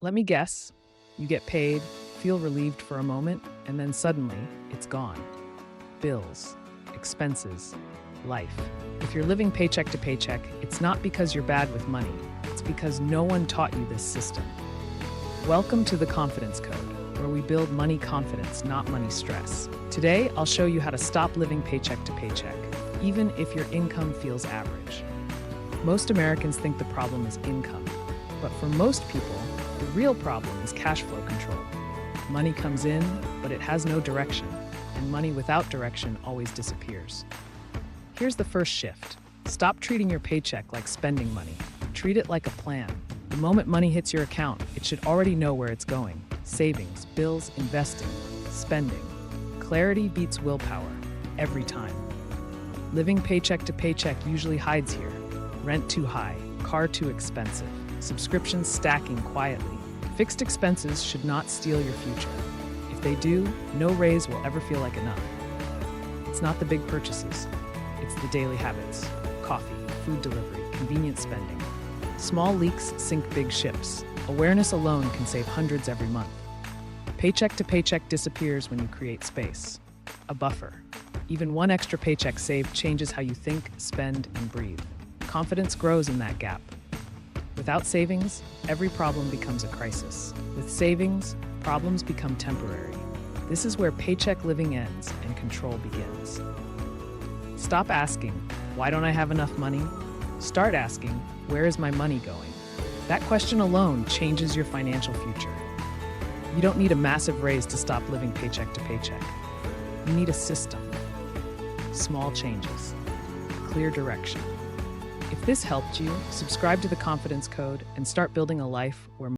Let me guess. You get paid, feel relieved for a moment, and then suddenly it's gone. Bills, expenses, life. If you're living paycheck to paycheck, it's not because you're bad with money. It's because no one taught you this system. Welcome to the Confidence Code, where we build money confidence, not money stress. Today, I'll show you how to stop living paycheck to paycheck, even if your income feels average. Most Americans think the problem is income, but for most people, the real problem is cash flow control. Money comes in, but it has no direction, and money without direction always disappears. Here's the first shift. Stop treating your paycheck like spending money. Treat it like a plan. The moment money hits your account, it should already know where it's going. Savings, bills, investing, spending. Clarity beats willpower, every time. Living paycheck to paycheck usually hides here. Rent too high, car too expensive, subscriptions stacking quietly. Fixed expenses should not steal your future. If they do, no raise will ever feel like enough. It's not the big purchases. It's the daily habits. Coffee, food delivery, convenient spending. Small leaks sink big ships. Awareness alone can save hundreds every month. Paycheck to paycheck disappears when you create space. A buffer. Even one extra paycheck saved changes how you think, spend, and breathe. Confidence grows in that gap. Without savings, every problem becomes a crisis. With savings, problems become temporary. This is where paycheck living ends and control begins. Stop asking, why don't I have enough money? Start asking, where is my money going? That question alone changes your financial future. You don't need a massive raise to stop living paycheck to paycheck. You need a system. Small changes. Clear direction. If this helped you, subscribe to the Confidence Code and start building a life where